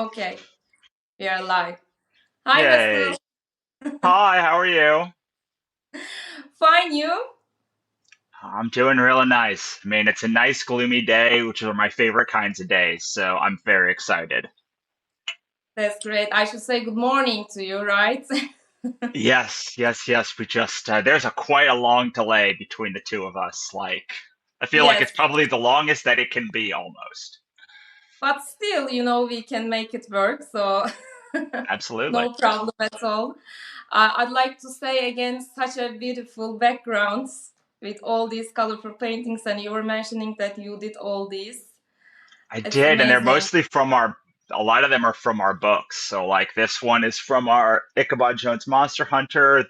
Okay, we are live. Hi, Russell. Yay. Hi, how are you? Fine, you? I'm doing really nice. I mean, it's a nice gloomy day, which are my favorite kinds of days, so I'm very excited. That's great. I should say good morning to you, right? Yes. We just, there's quite a long delay between the two of us. Like, I feel like it's Yes, probably the longest that it can be almost. but still, we can make it work, so Absolutely. no problem at all. I'd like to say again, such a beautiful background with all these colorful paintings, and you were mentioning that you did all these. I It's did, and they're amazing. mostly a lot of them are from our books. So, like, this one is from our Ichabod Jones Monster Hunter.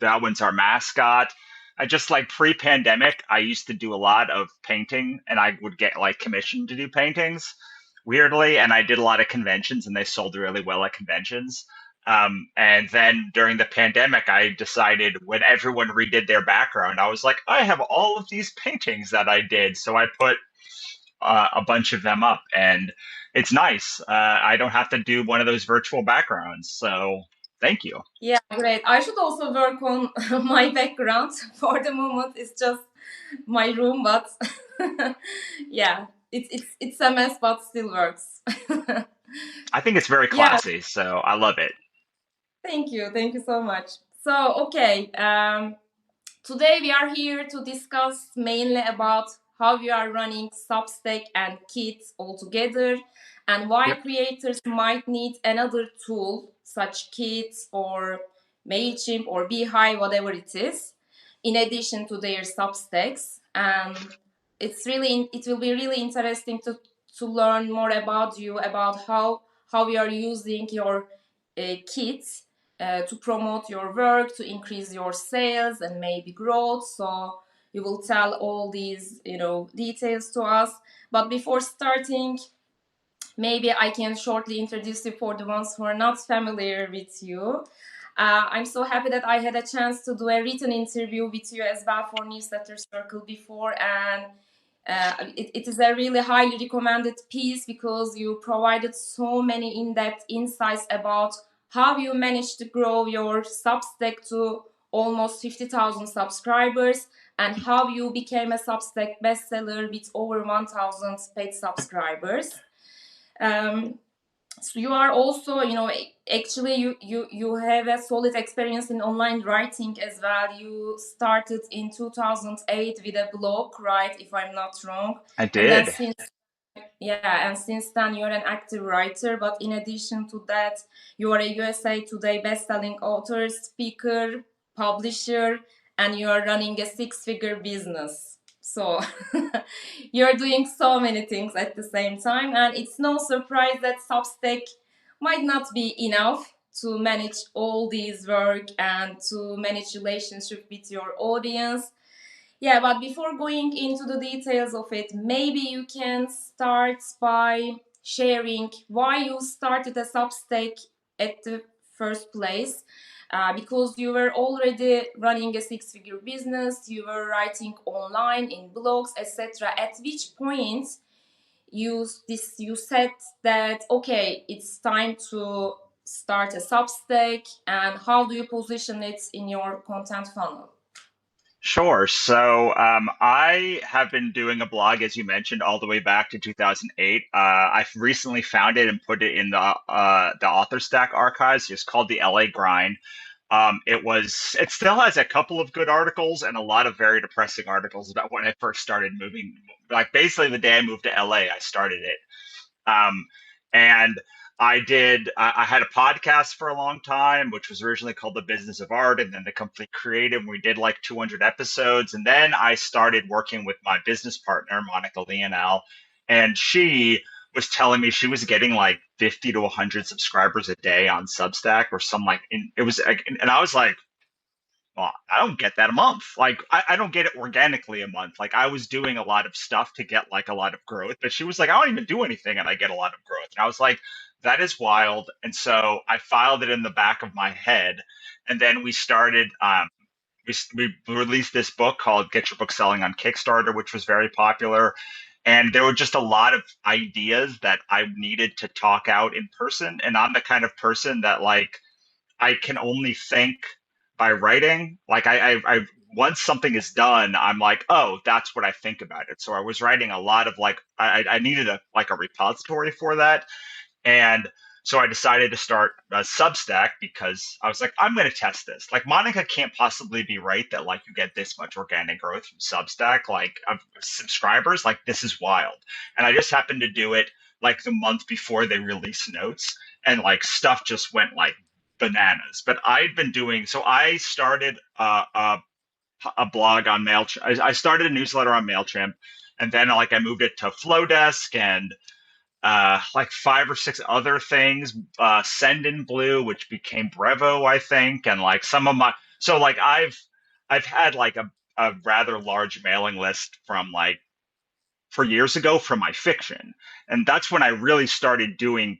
That one's our mascot. I just like pre-pandemic, I used to do a lot of painting and I would get like commissioned to do paintings weirdly. And I did a lot of conventions and they sold really well at conventions. And then during the pandemic, I decided when everyone redid their background, I was like, I have all of these paintings that I did. So I put a bunch of them up and it's nice. I don't have to do one of those virtual backgrounds. So thank you. Yeah, great. I should also work on my background. For the moment, it's just my room, but yeah, it's a mess, but still works. I think it's very Yeah, classy, so I love it. thank you so much. So, okay, today we are here to discuss mainly about how we are running Substack and Kit all together, and why Yep. creators might need another tool such Kit or Mailchimp or Beehive, whatever it is, in addition to their Substacks. And it will be really interesting to learn more about you, about how you are using your Kit to promote your work, to increase your sales and maybe growth. So you will tell all these, details to us. But before starting, maybe I can shortly introduce you for the ones who are not familiar with you. I'm so happy that I had a chance to do a written interview with you as well for Newsletter Circle before, and it is a really highly recommended piece because you provided so many in-depth insights about how you managed to grow your Substack to almost 50,000 subscribers and how you became a Substack bestseller with over 1,000 paid subscribers. Um, so you are also, actually you have a solid experience in online writing as well. You started in 2008 with a blog, right, if I'm not wrong, I and then did. since then you're an active writer, but in addition to that you are a USA Today best-selling author, speaker, publisher, and you are running a six-figure business. So you're doing so many things at the same time, and it's no surprise that Substack might not be enough to manage all these work and to manage relationship with your audience. Yeah, but before going into the details of it, maybe you can start by sharing why you started a Substack at the first place. Because you were already running a six-figure business, you were writing online in blogs, etc. At which point you said that okay, it's time to start a Substack, and how do you position it in your content funnel? Sure. So I have been doing a blog, as you mentioned, all the way back to 2008. I've recently found it and put it in the author stack archives. It's called the LA Grind. It still has a couple of good articles and a lot of very depressing articles about when I first started moving. Like basically the day I moved to LA, I started it. And I had a podcast for a long time, which was originally called The Business of Art and then The Complete Creative. We did like 200 episodes. And then I started working with my business partner, Monica Leonel, and she was telling me she was getting like 50 to 100 subscribers a day on Substack or some like, it was, and I was like, well, I don't get that a month. Like, I don't get it organically a month. Like, I was doing a lot of stuff to get like a lot of growth, but she was like, I don't even do anything and I get a lot of growth. And I was like, that is wild. And so I filed it in the back of my head. And then we started, we released this book called Get Your Book Selling on Kickstarter, which was very popular. And there were just a lot of ideas that I needed to talk out in person. And I'm the kind of person that like I can only think by writing. Like I once something is done, I'm like, oh, that's what I think about it. So I was writing a lot of like I needed a like a repository for that. And so I decided to start a Substack because I was like, I'm going to test this. Like, Monica can't possibly be right that like you get this much organic growth from Substack, like of subscribers. Like, this is wild. And I just happened to do it like the month before they release notes, and like stuff just went like bananas. But I'd been doing so. I started a blog on Mailchimp. I started a newsletter on Mailchimp, and then like I moved it to Flowdesk and like 5 or 6 other things, Send in Blue, which became Brevo, I think, and like some of my so like I've had like a rather large mailing list from like for years ago from my fiction, and that's when I really started doing.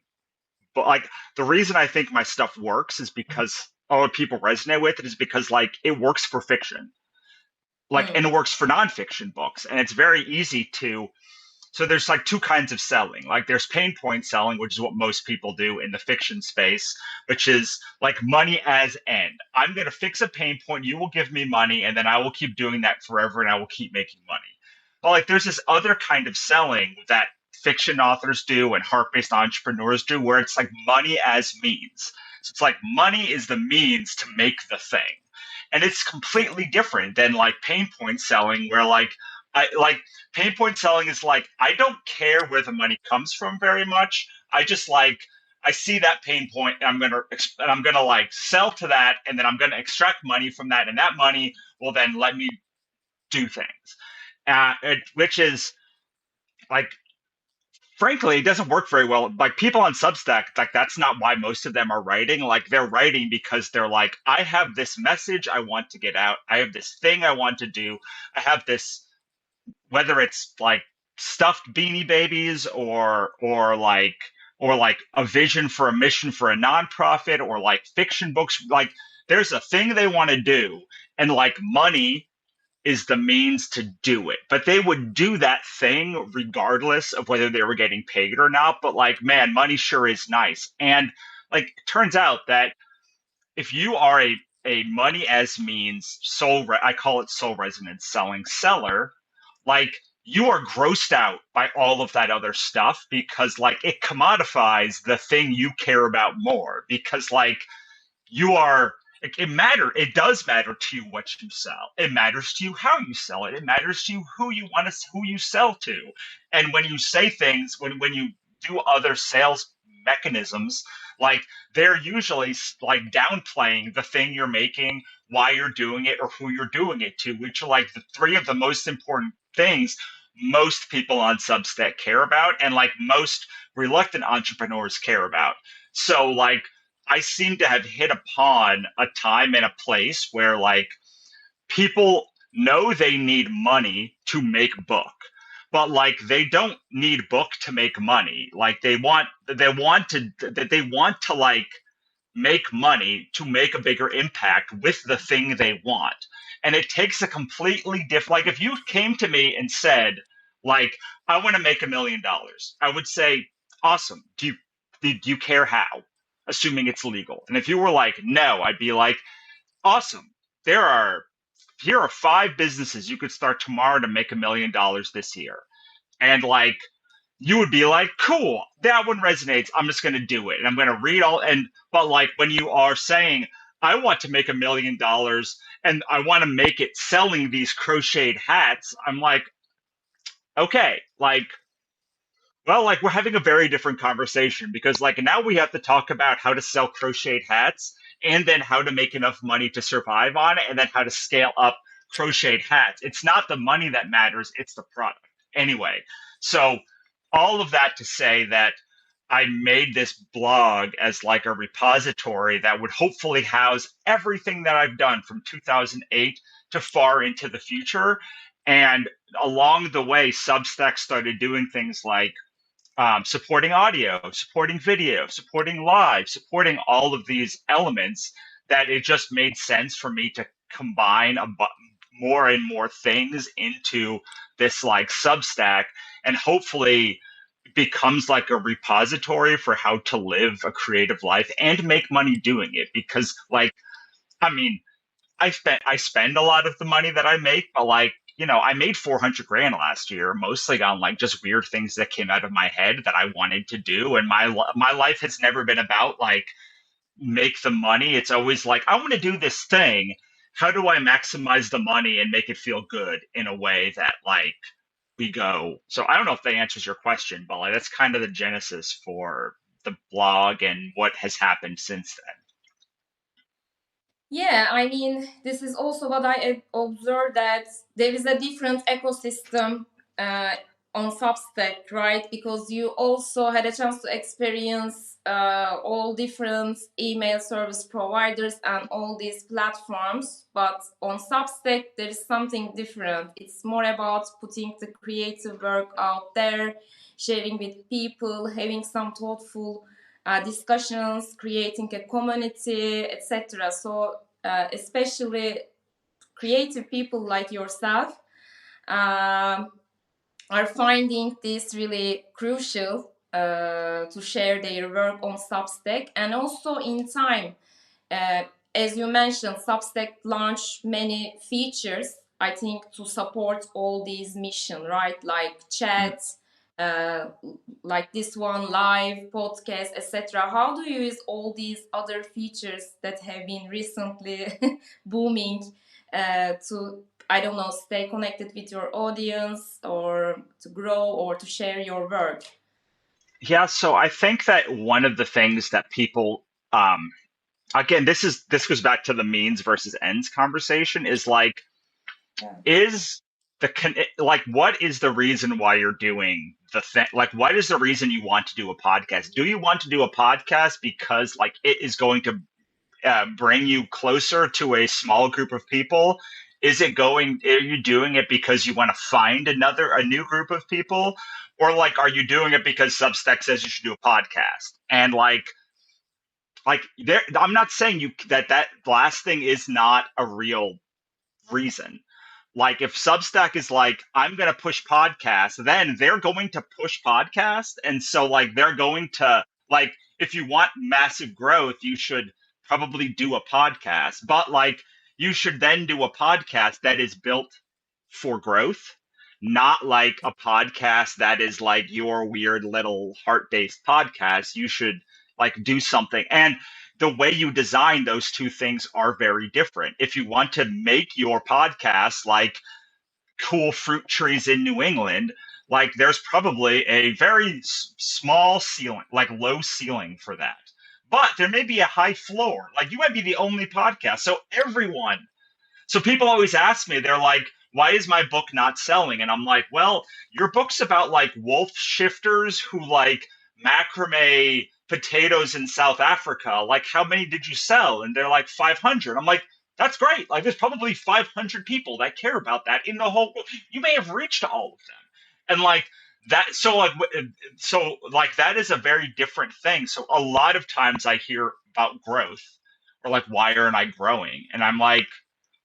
But like the reason I think my stuff works is because all people resonate with it is because like it works for fiction, like Hmm. and it works for nonfiction books, and it's very easy to so there's like two kinds of selling. Like there's pain point selling, which is what most people do in the fiction space, which is like money as end. I'm going to fix a pain point. You will give me money, and then I will keep doing that forever, and I will keep making money. But like there's this other kind of selling that fiction authors do and heart-based entrepreneurs do, where it's like money as means. So it's like money is the means to make the thing. And it's completely different than like pain point selling, where I like pain point selling is like I don't care where the money comes from very much. I just like I see that pain point and I'm gonna like sell to that, and then I'm gonna extract money from that, and that money will then let me do things. Which is like frankly, it doesn't work very well. Like people on Substack, like that's not why most of them are writing. Like they're writing because they're like, I have this message I want to get out. I have this thing I want to do. I have this whether it's like stuffed beanie babies or like a vision for a mission for a nonprofit or like fiction books, like there's a thing they want to do, and like money is the means to do it, but they would do that thing regardless of whether they were getting paid or not. But like man, money sure is nice. And like it turns out that if you are a money as means I call it soul resonance selling seller, like you are grossed out by all of that other stuff because like it commodifies the thing you care about more, because like you are it does matter to you what you sell. It matters to you how you sell it. It matters to you who you sell to. And when you say things, when you do other sales mechanisms, like they're usually like downplaying the thing you're making, why you're doing it, or who you're doing it to, which are like the three of the most important things most people on Substack care about, and like most reluctant entrepreneurs care about. So like I seem to have hit upon a time and a place where like people know they need money to make book, but like they don't need book to make money. Like they want to like make money to make a bigger impact with the thing they want. And it takes a completely different, like if you came to me and said, like, I want to make $1 million, I would say, awesome. Do you care how? Assuming it's legal. And if you were like, no, I'd be like, awesome. There are here are 5 businesses you could start tomorrow to make $1 million this year. And like you would be like, cool, that one resonates. I'm just going to do it. And I'm going to read all. And, but like when you are saying, I want to make $1 million and I want to make it selling these crocheted hats, I'm like, okay, like, well, like we're having a very different conversation because like now we have to talk about how to sell crocheted hats and then how to make enough money to survive on it and then how to scale up crocheted hats. It's not the money that matters, it's the product. Anyway, so all of that to say that I made this blog as like a repository that would hopefully house everything that I've done from 2008 to far into the future. And along the way, Substack started doing things like supporting audio, supporting video, supporting live, supporting all of these elements that it just made sense for me to combine more and more things into this like Substack, and hopefully becomes like a repository for how to live a creative life and make money doing it. Because like, I mean, I spend a lot of the money that I make, but like, I made 400 grand last year, mostly on like just weird things that came out of my head that I wanted to do. And my life has never been about like make the money. It's always like, I want to do this thing. How do I maximize the money and make it feel good in a way that like we go? So I don't know if that answers your question, but like that's kind of the genesis for the blog and what has happened since then. Yeah, I mean, this is also what I observed, that there is a different ecosystem uh, on Substack, right? Because you also had a chance to experience all different email service providers and all these platforms. But on Substack, there is something different. It's more about putting the creative work out there, sharing with people, having some thoughtful discussions, creating a community, etc. So, especially creative people like yourself um, are finding this really crucial to share their work on Substack. And also in time, uh, as you mentioned, Substack launched many features, I think, to support all these missions, right? Like chat, uh, like this one, live, podcast, etc. How do you use all these other features that have been recently booming to, I don't know, stay connected with your audience or to grow or to share your work? Yeah, so I think that one of the things that people again, this goes back to the means versus ends conversation, is like, Yeah. is like, what is the reason why you're doing the thing? Like, what is the reason you want to do a podcast? Do you want to do a podcast because like it is going to bring you closer to a small group of people? Are you doing it because you want to find a new group of people? Or like, are you doing it because Substack says you should do a podcast? And like there, I'm not saying that last thing is not a real reason. Like if Substack is like, I'm going to push podcasts, then they're going to push podcasts. And so like they're going to like, if you want massive growth, you should probably do a podcast. But like you should then do a podcast that is built for growth, not like a podcast that is like your weird little heart-based podcast. You should like do something. And the way you design those two things are very different. If you want to make your podcast like cool fruit trees in New England, like there's probably a very small ceiling, like low ceiling for that. But there may be a high floor. Like you might be the only podcast. So people always ask me, they're like, why is my book not selling? And I'm like, well, your book's about like wolf shifters who like macrame potatoes in South Africa. Like, how many did you sell? And they're like 500. I'm like, that's great. Like, there's probably 500 people that care about that in the whole world. You may have reached all of them. And like, that that is a very different thing. So a lot of times I hear about growth, or like, why aren't I growing? And I'm like,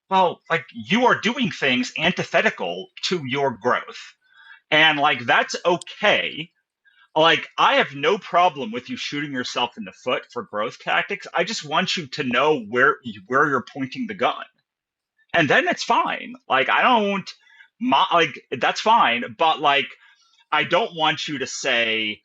well, like you are doing things antithetical to your growth. And like that's okay. Like I have no problem with you shooting yourself in the foot for growth tactics. I just want you to know where you're pointing the gun. And then it's fine. Like I don't like that's fine, but like I don't want you to say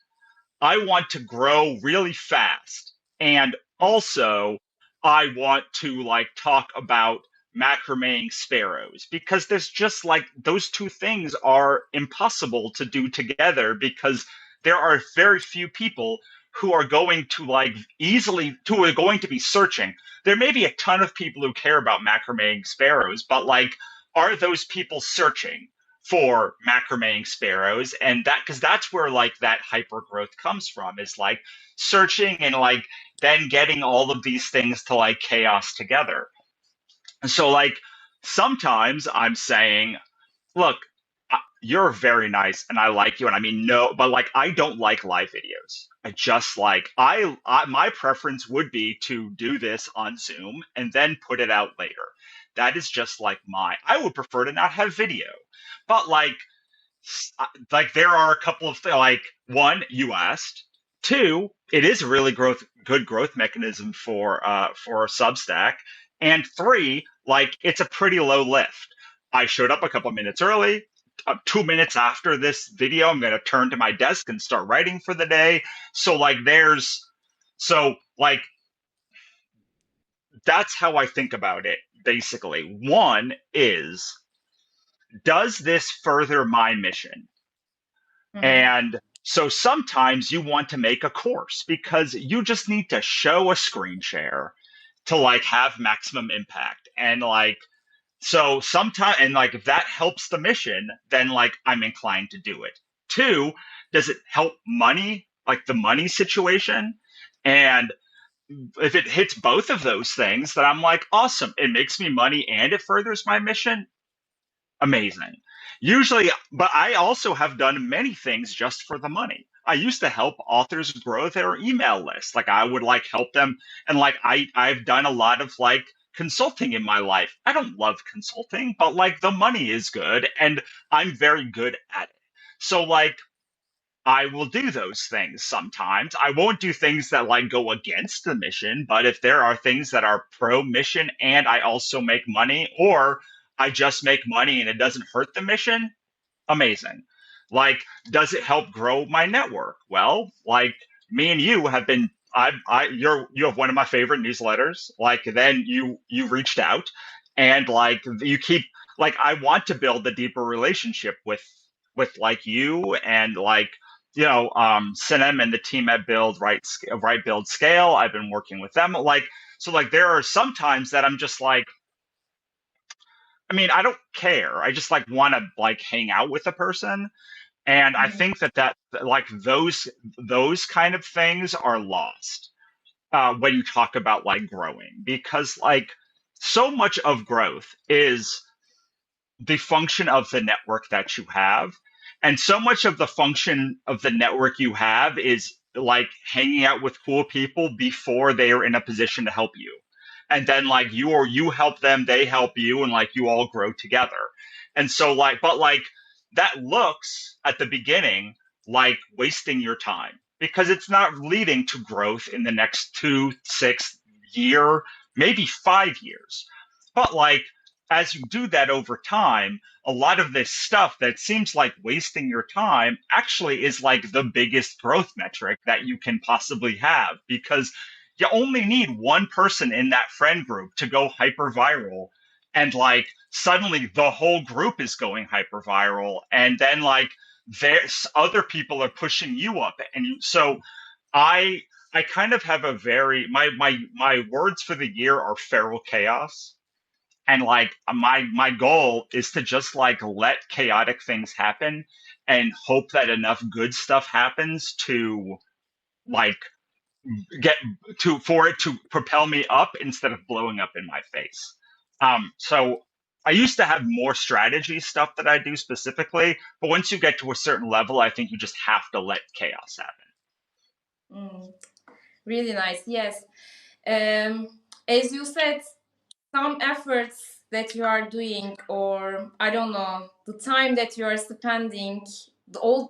I want to grow really fast. And also, I want to like talk about macrameing sparrows, because there's just like those two things are impossible to do together, because there are very few people who are going to like easily who are going to be searching. There may be a ton of people who care about macrameing sparrows, but like, are those people searching for macrameing sparrows? And that, because that's where like that hyper growth comes from, is like searching and like then getting all of these things to like chaos together. And so like sometimes I'm saying, look, you're very nice and I like you, and I mean no, but like I don't like live videos. I just like I my preference would be to do this on Zoom and then put it out later. that is just like I would prefer to not have video. But like there are a couple of things. Like one, you asked. Two, it is a really good growth mechanism for Substack. And three, like it's a pretty low lift. I showed up a couple minutes early. 2 minutes after this video, I'm going to turn to my desk and start writing for the day. So like that's how I think about it. Basically, one is, does this further my mission? Mm-hmm. And so sometimes you want to make a course because you just need to show a screen share to like have maximum impact. And like, so sometimes, and like if that helps the mission, then like I'm inclined to do it. Two, does it help money, like the money situation? And if it hits both of those things, then I'm like, awesome. It makes me money and it furthers my mission. Amazing. Usually, but I also have done many things just for the money. I used to help authors grow their email list. Like I would like help them, and like I've done a lot of like consulting in my life. I don't love consulting, but like the money is good and I'm very good at it. So like I will do those things sometimes. I won't do things that like go against the mission, but if there are things that are pro mission and I also make money, or I just make money and it doesn't hurt the mission, amazing. Like, does it help grow my network? Well, like me and you have been, you have one of my favorite newsletters. Like, then you reached out, and like you keep, like, I want to build a deeper relationship with like you and like Sinem and the team at Build Scale. I've been working with them. Like, so like there are some times that I'm just like, I mean, I don't care. I just like want to like hang out with a person. And I Mm-hmm. think that like those kind of things are lost when you talk about like growing, because like so much of growth is the function of the network that you have. And so much of the function of the network you have is like hanging out with cool people before they are in a position to help you. And then like you help them, they help you, and like you all grow together. And so like, but like that looks at the beginning like wasting your time because it's not leading to growth in the next 2, 6 year, maybe 5 years. But like as you do that over time, a lot of this stuff that seems like wasting your time actually is like the biggest growth metric that you can possibly have, because you only need one person in that friend group to go hyper viral, and like suddenly the whole group is going hyper viral, and then like there's other people are pushing you up, and so I I kind of have a very my words for the year are feral chaos. And like my goal is to just like let chaotic things happen and hope that enough good stuff happens to like get to for it to propel me up instead of blowing up in my face. So I used to have more strategy stuff that I do specifically, but once you get to a certain level, I think you just have to let chaos happen. Mm. Really nice. Yes. As you said, some efforts that you are doing, or I don't know, the time that you are spending,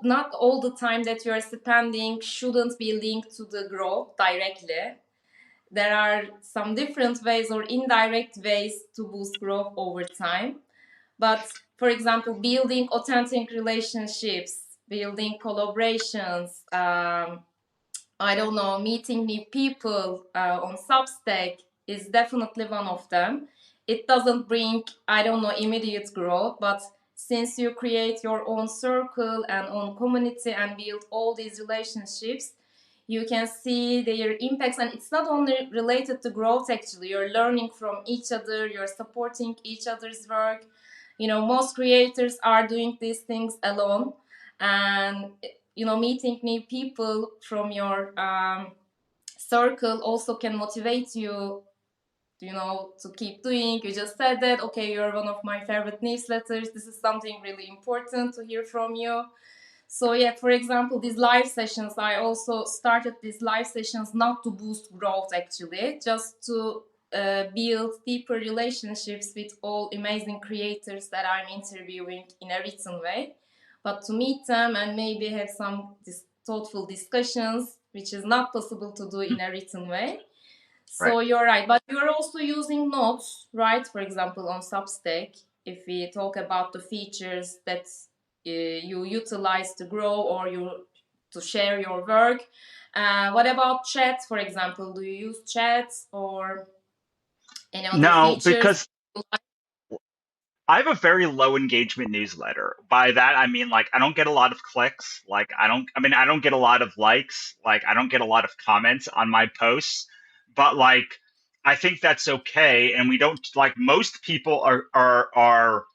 not all the time that you are spending shouldn't be linked to the growth directly. There are some different ways or indirect ways to boost growth over time. But for example, building authentic relationships, building collaborations, I don't know, meeting new people on Substack is definitely one of them. It doesn't bring, I don't know, immediate growth, but since you create your own circle and own community and build all these relationships, you can see their impacts. And it's not only related to growth, actually. You're learning from each other, you're supporting each other's work. You know, most creators are doing these things alone. And meeting new people from your circle also can motivate you, to keep doing. You just said that, okay, you're one of my favorite newsletters, this is something really important to hear from you. So yeah, for example, these live sessions, I also started these live sessions not to boost growth, actually, just to build deeper relationships with all amazing creators that I'm interviewing in a written way, but to meet them and maybe have some thoughtful discussions, which is not possible to do in a written way. Right. So you're right, but you're also using notes, right? For example, on Substack, if we talk about the features that you utilize to grow or you to share your work. What about chat, for example? Do you use chat or any other No, features? because I have a very low engagement newsletter. By that, I mean, like, I don't get a lot of clicks. Like, I don't get a lot of likes. Like, I don't get a lot of comments on my posts. But, like, I think that's okay. And we don't, like, most people are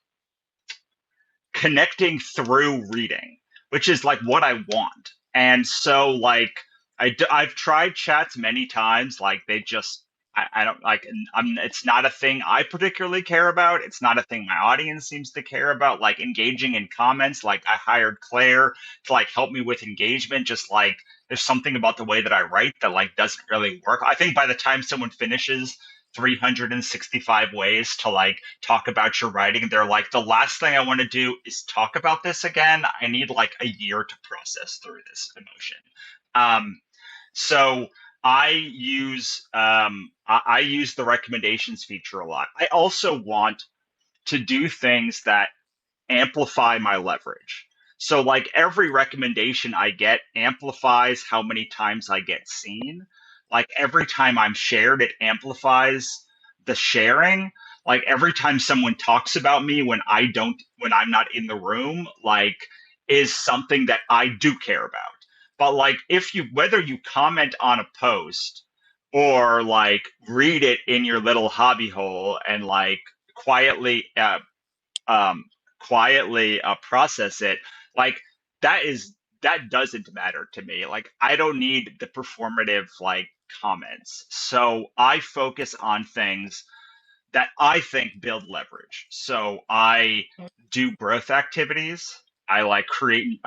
connecting through reading, which is like what I want. And so like I've tried chats many times. Like they just I don't like. It's not a thing I particularly care about. It's not a thing my audience seems to care about. Like engaging in comments. Like I hired Claire to like help me with engagement. Just like there's something about the way that I write that like doesn't really work. I think by the time someone finishes 365 ways to like talk about your writing, they're like, the last thing I want to do is talk about this again. I need like a year to process through this emotion. um, so I use the recommendations feature a lot. I also want to do things that amplify my leverage. So like every recommendation I get amplifies how many times I get seen. Like every time I'm shared, it amplifies the sharing. Like every time someone talks about me when I'm not in the room, like is something that I do care about. But like if you whether you comment on a post or like read it in your little hobby hole and like quietly um, quietly process it, like that is that doesn't matter to me. Like I don't need the performative like comments. So I focus on things that I think build leverage. So I do growth activities. I create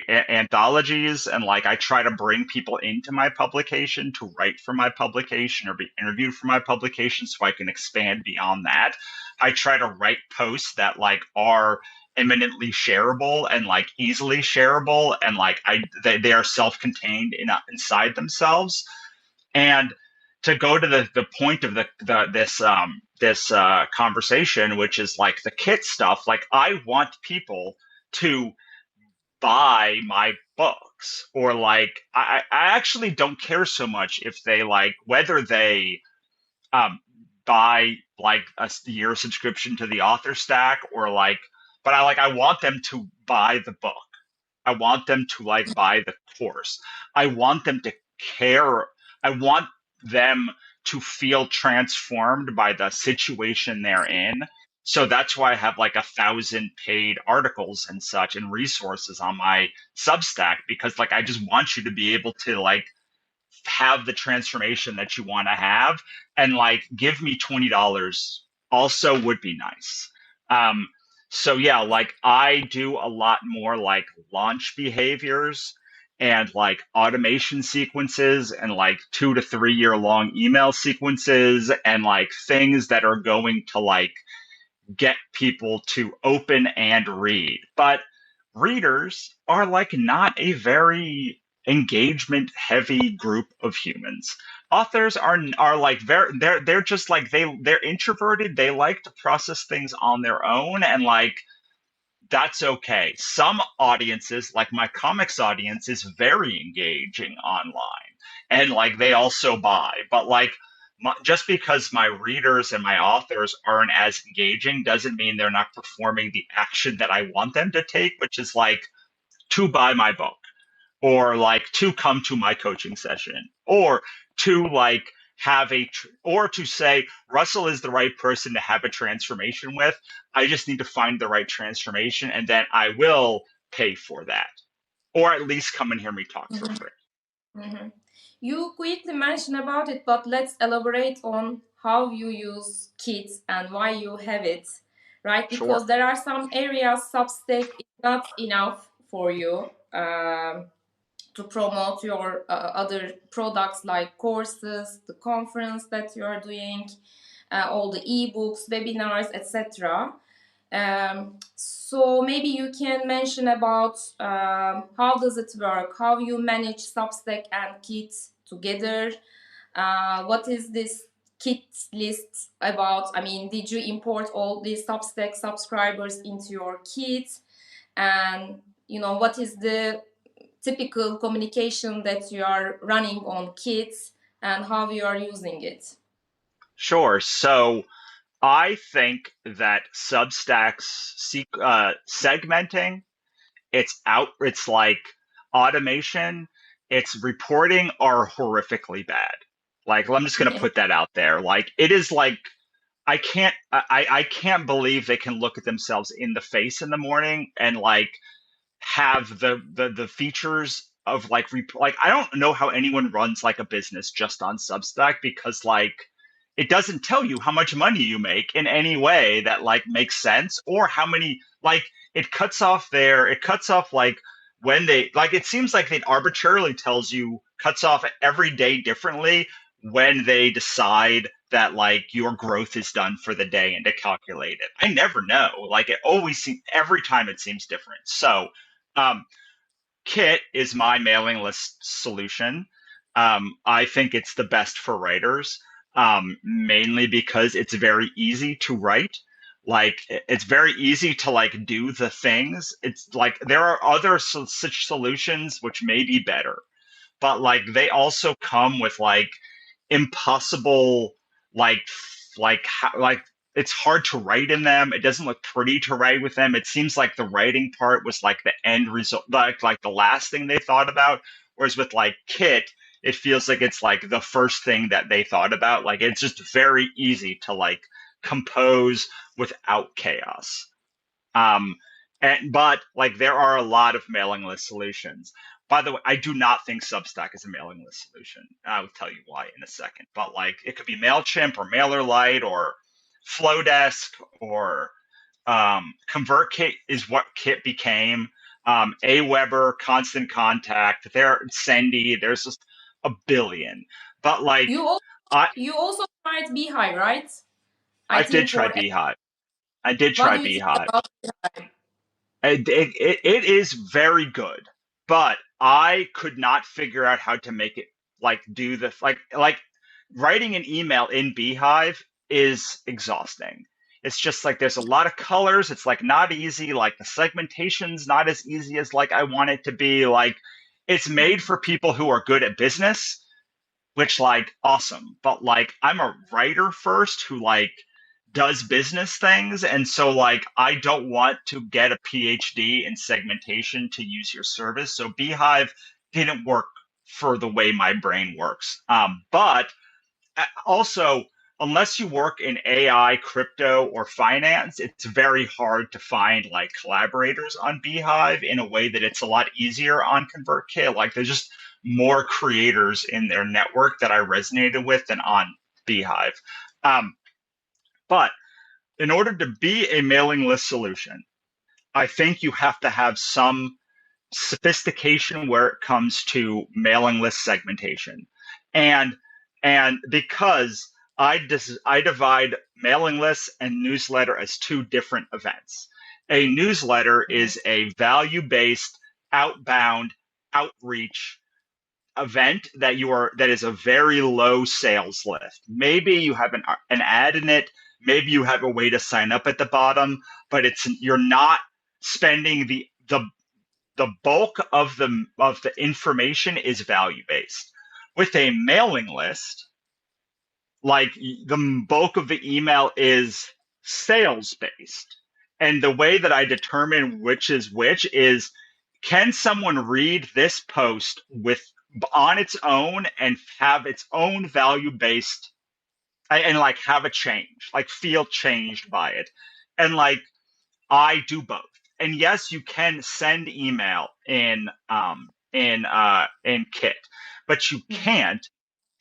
anthologies and like I try to bring people into my publication to write for my publication or be interviewed for my publication so I can expand beyond that. I try to write posts that like are eminently shareable and like easily shareable and like they are self-contained inside themselves. And to go to the point of this conversation, which is like the kit stuff, like I want people to buy my books or like I actually don't care so much if they like whether they um, buy like a year subscription to the author stack or like but I want them to buy the book. I want them to like buy the course. I want them to care. I want them to feel transformed by the situation they're in. So that's why I have like 1,000 paid articles and such and resources on my Substack because like I just want you to be able to like have the transformation that you want to have and like give me $20 also would be nice. um so yeah, like I do a lot more like launch behaviors and like automation sequences and like 2 to 3 year long email sequences and like things that are going to like get people to open and read. But readers are like not a very engagement heavy group of humans. Authors are like they're just like they're introverted. They like to process things on their own and like that's okay. Some audiences, like my comics audience, is very engaging online, and like they also buy. But like, just because my readers and my authors aren't as engaging doesn't mean they're not performing the action that I want them to take, which is like to buy my book or like to come to my coaching session or to like or to say Russell is the right person to have a transformation with. I just need to find the right transformation and then I will pay for that or at least come and hear me talk for free. Mm-hmm. You quickly mentioned about it, but let's elaborate on how you use Kit and why you have it, right? Sure. Because there are some areas Substack is not enough for you. to promote your other products like courses, the conference that you are doing, all the ebooks, webinars, etc. So maybe you can mention about how does it work, how you manage Substack and Kit together. What is this Kit list about? I mean, did you import all these Substack subscribers into your Kit? And what is the typical communication that you are running on Kit and how you are using it? Sure. So I think that Substack's segmenting, it's like automation, its reporting are horrifically bad. Like, I'm just gonna put that out there. Like, it is like I can't believe they can look at themselves in the face in the morning and like have the features of like I don't know how anyone runs like a business just on Substack, because like it doesn't tell you how much money you make in any way that like makes sense, or how many like it cuts off like when they like it seems like it arbitrarily cuts off every day differently when they decide that like your growth is done for the day and to calculate it. I never know. Like it always seems every time it seems different. So um, Kit is my mailing list solution. I think it's the best for writers, mainly because it's very easy to write. Like it's very easy to like do the things. It's like there are other such solutions which may be better, but like they also come with like impossible like like it's hard to write in them. It doesn't look pretty to write with them. It seems like the writing part was like the end result, like the last thing they thought about. Whereas with like Kit, it feels like it's like the first thing that they thought about. Like it's just very easy to like compose without chaos. Um, but like there are a lot of mailing list solutions. By the way, I do not think Substack is a mailing list solution. I will tell you why in a second. But like it could be Mailchimp or MailerLite or Flowdesk or ConvertKit is what Kit became. Aweber, Constant Contact, Sendy. There's just a billion. But like You also, I you also tried Beehive, right? I I did think try for Beehive. I did what try do you think Beehive. about? It is very good, but I could not figure out how to make it like do the like writing an email in Beehive is exhausting. It's just like there's a lot of colors. It's like not easy. Like the segmentation's not as easy as like I want it to be. Like it's made for people who are good at business, which like awesome. But like I'm a writer first who like does business things, and so like I don't want to get a PhD in segmentation to use your service. So Beehive didn't work for the way my brain works. But also, unless you work in AI, crypto, or finance, it's very hard to find like collaborators on Beehive in a way that it's a lot easier on ConvertKit. Like there's just more creators in their network that I resonated with than on Beehive. Um, but in order to be a mailing list solution, I think you have to have some sophistication where it comes to mailing list segmentation. And because I divide mailing lists and newsletter as two different events. A newsletter is a value-based outbound outreach event that is a very low sales lift. Maybe you have an ad in it, maybe you have a way to sign up at the bottom, but you're not spending the bulk of the information is value based. With a mailing list, like the bulk of the email is sales based. And the way that I determine which is which is, can someone read this post with on its own and have its own value based and like have a change, like feel changed by it. And like I do both. And yes, you can send email in Kit, but you can't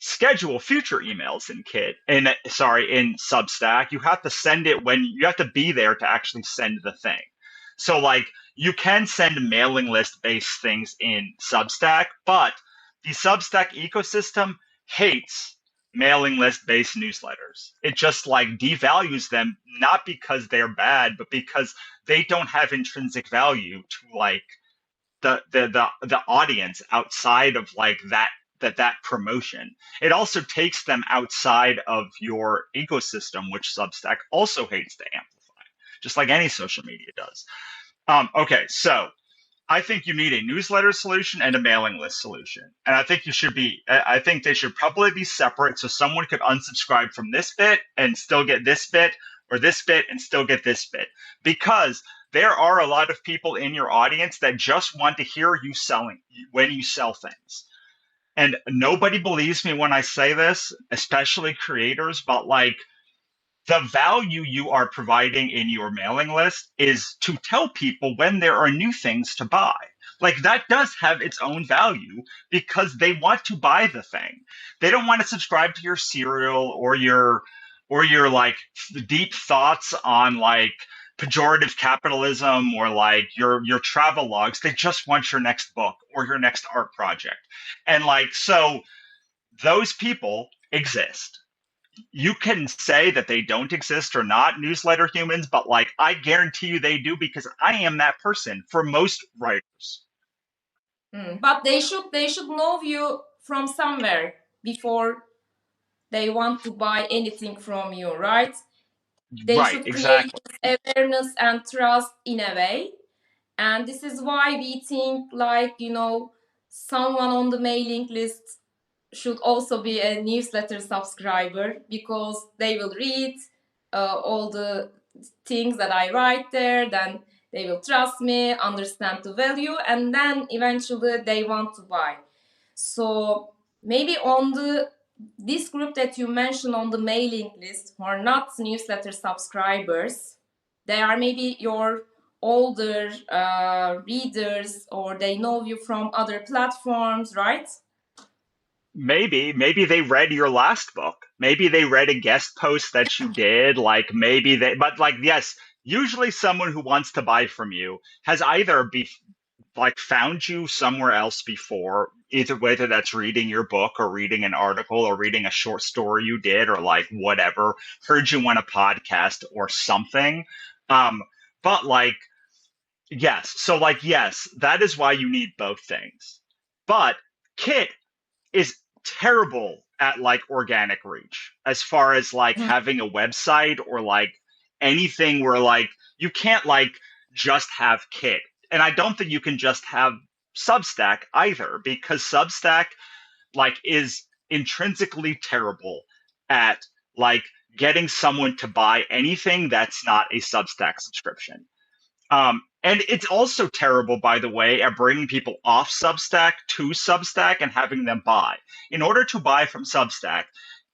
schedule future emails in Kit in Substack. You have to send it when you have to be there to actually send the thing. So like you can send mailing list based things in Substack, but the Substack ecosystem hates mailing list based newsletters. It just like devalues them, not because they're bad, but because they don't have intrinsic value to like the audience outside of like that promotion. It also takes them outside of your ecosystem, which Substack also hates to amplify, just like any social media does. Okay, so I think you need a newsletter solution and a mailing list solution. And I think I think they should probably be separate so someone could unsubscribe from this bit and still get this bit, or this bit and still get this bit. Because there are a lot of people in your audience that just want to hear you selling when you sell things. And nobody believes me when I say this, especially creators, but like the value you are providing in your mailing list is to tell people when there are new things to buy. Like that does have its own value because they want to buy the thing. They don't want to subscribe to your cereal or your like deep thoughts on like pejorative capitalism or like your travel logs. They just want your next book or your next art project. And like so those people exist. You can say that they don't exist or not, newsletter humans, but like I guarantee you they do because I am that person for most writers. But they should know you from somewhere before they want to buy anything from you, right? They Right, should create exactly. awareness and trust in a way. And this is why we think like, someone on the mailing list should also be a newsletter subscriber because they will read all the things that I write there, then they will trust me, understand the value, and then eventually they want to buy. So maybe on this group that you mentioned on the mailing list who are not newsletter subscribers, they are maybe your older readers, or they know you from other platforms, right? Maybe they read your last book. Maybe they read a guest post that you did. Like maybe they, but like, yes, usually someone who wants to buy from you has either like found you somewhere else before, either whether that's reading your book or reading an article or reading a short story you did or like whatever, heard you on a podcast or something. Um, but like, yes, so like, yes, that is why you need both things. But Kit is terrible at like organic reach as far as like having a website or like anything where like you can't like just have Kit. And I don't think you can just have Substack either because Substack like is intrinsically terrible at like getting someone to buy anything that's not a Substack subscription. And it's also terrible, by the way, at bringing people off Substack to Substack and having them buy. In order to buy from Substack,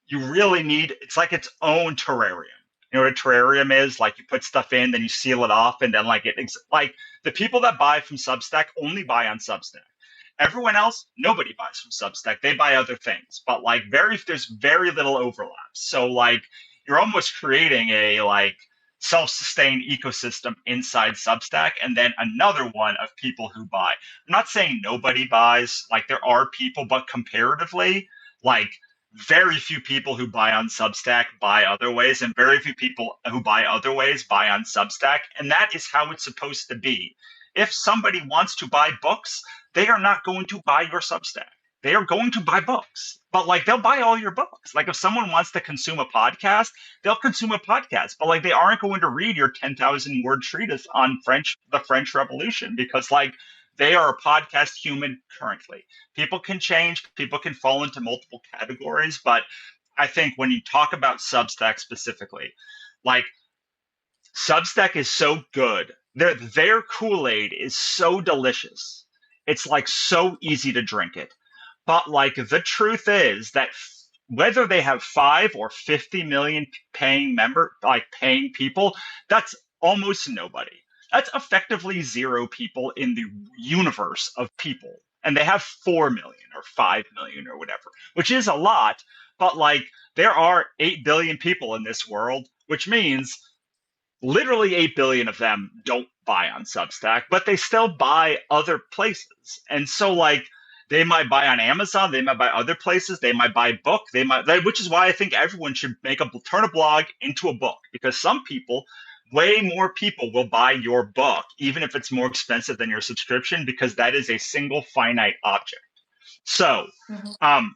you really need, it's like its own terrarium. You know what a terrarium is? Like you put stuff in, then you seal it off, and then like the people that buy from Substack only buy on Substack. Everyone else, nobody buys from Substack. They buy other things, but like there's very little overlap. So like you're almost creating a like self-sustained ecosystem inside Substack, and then another one of people who buy. I'm not saying nobody buys, like there are people, but comparatively, like very few people who buy on Substack buy other ways, and very few people who buy other ways buy on Substack. And that is how it's supposed to be. If somebody wants to buy books, they are not going to buy your Substack. They are going to buy books, but like they'll buy all your books. Like if someone wants to consume a podcast, they'll consume a podcast, but like they aren't going to read your 10,000 word treatise on the French Revolution because like they are a podcast human currently. People can change, people can fall into multiple categories, but I think when you talk about Substack specifically, like Substack is so good. Their Kool-Aid is so delicious. It's like so easy to drink it. But like the truth is that whether they have 5 or 50 million paying people, that's almost nobody. That's effectively zero people in the universe of people. And they have 4 million or 5 million or whatever, which is a lot. But like there are 8 billion people in this world, which means literally 8 billion of them don't buy on Substack, but they still buy other places. And so like they might buy on Amazon, they might buy other places, they might buy a book, which is why I think everyone should turn a blog into a book, because some people, way more people will buy your book, even if it's more expensive than your subscription, because that is a single finite object. So, Mhm. um,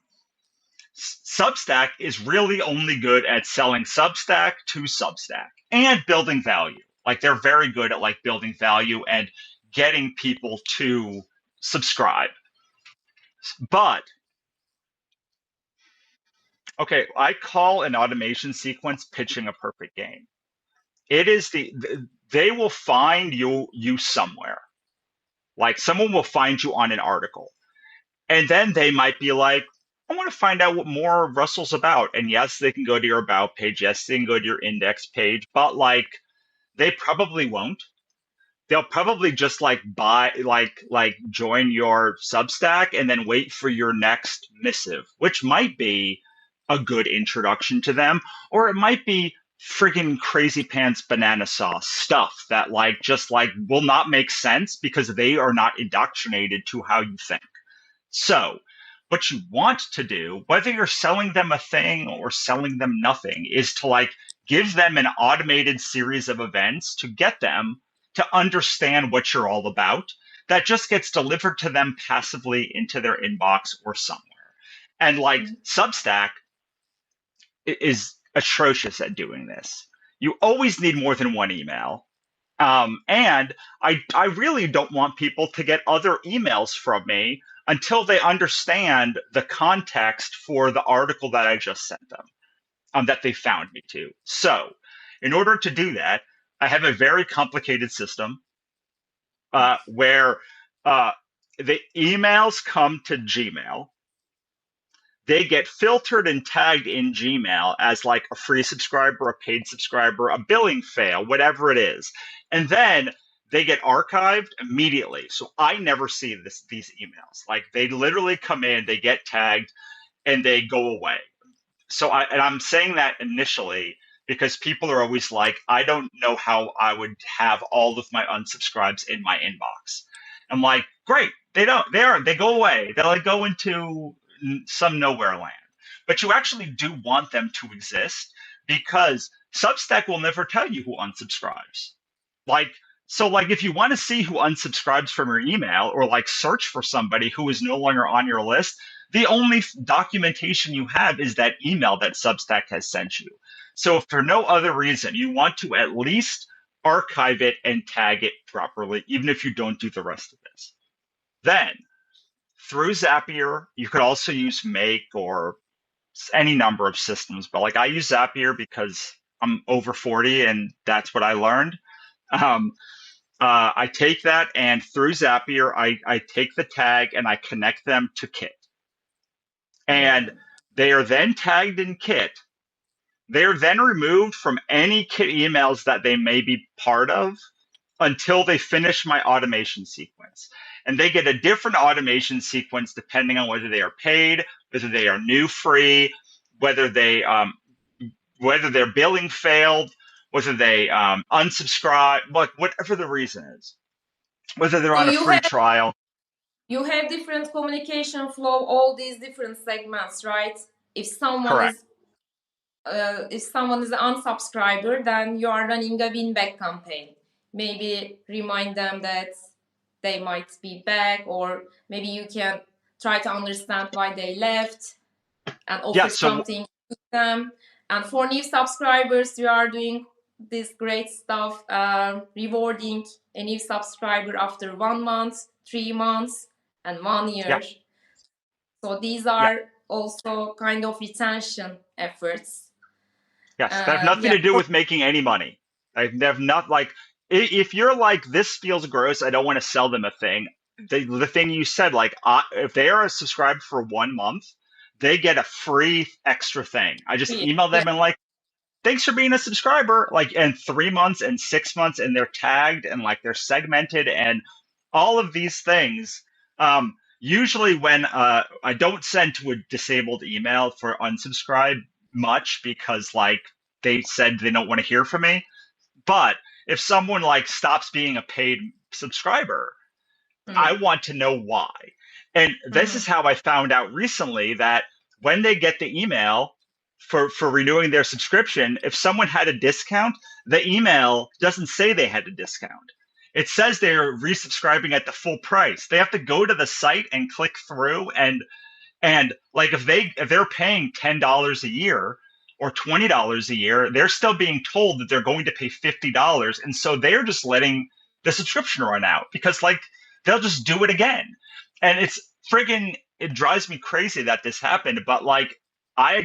Substack is really only good at selling Substack to Substack and building value. Like they're very good at like building value and getting people to subscribe. But okay, I call an automation sequence pitching a perfect game. It is they will find you somewhere. Like someone will find you on an article. And then they might be like, I want to find out what more Russell's about. And yes, they can go to your about page. Yes, they can go to your index page, but like they probably won't. They'll probably just like buy like join your Substack and then wait for your next missive, which might be a good introduction to them, or it might be friggin' crazy pants banana sauce stuff that like just like will not make sense because they are not indoctrinated to how you think. So, what you want to do, whether you're selling them a thing or selling them nothing, is to like give them an automated series of events to get them to understand what you're all about. That just gets delivered to them passively into their inbox or somewhere. And like Mhm. Substack is atrocious at doing this. You always need more than one email. And I really don't want people to get other emails from me until they understand the context for the article that I just sent them, that they found me to. So, in order to do that, I have a very complicated system where uh, the emails come to Gmail. They get filtered and tagged in Gmail as like a free subscriber, a paid subscriber, a billing fail, whatever it is. And then they get archived immediately. So I never see these emails. Like they literally come in, they get tagged, and they go away. I'm saying that initially because people are always like, I don't know how I would have all of my unsubscribes in my inbox. I'm like, great, they go away. They like go into some nowhere land. But you actually do want them to exist because Substack will never tell you who unsubscribes. Like, so like if you want to see who unsubscribes from your email or like search for somebody who is no longer on your list, the only documentation you have is that email that Substack has sent you. So if for no other reason, you want to at least archive it and tag it properly, even if you don't do the rest of this. Then through Zapier, you could also use Make or any number of systems, but like I use Zapier because I'm over 40 and that's what I learned. Um, I take that and through Zapier, I take the tag and I connect them to Kit. And they are then tagged in Kit. They are then removed from any Kit emails that they may be part of until they finish my automation sequence. And they get a different automation sequence depending on whether they are paid, whether they are new free, whether they whether their billing failed, whether they unsubscribe, like whatever the reason is, whether they're So on a free trial. you have different communication flow, all these different segments, right? If someone Correct. is if someone is an unsubscriber, then you are running a win back campaign. Maybe remind them that they might be back, or maybe you can try to understand why they left and Yeah. offer So something to them. And for new subscribers, we are doing this great stuff, rewarding a new subscriber after 1 month, 3 months, and 1 year. yeah, So these yeah, are also kind of retention efforts. yes. That have nothing Yeah. to do with making any money. I have not like if you're like this feels gross, I don't want to sell them a thing. The thing you said, like if they are subscribed for 1 month, they get a free extra thing. I just email Yeah. them and like, thanks for being a subscriber. Like in 3 months and 6 months, and they're tagged and like they're segmented and all of these things. Usually, when I don't send to a disabled email for unsubscribe much because like they said they don't want to hear from me. But if someone like stops being a paid subscriber, I Mm, want to know why. And this is mhm, how I found out recently that when they get the email for renewing their subscription, if someone had a discount, the email doesn't say they had a discount. It says they're resubscribing at the full price. They have to go to the site and click through, and like if they're paying $10 a year or $20 a year, they're still being told that they're going to pay $50, and so they're just letting the subscription run out because like they'll just do it again, and it's friggin' it drives me crazy that this happened. But like I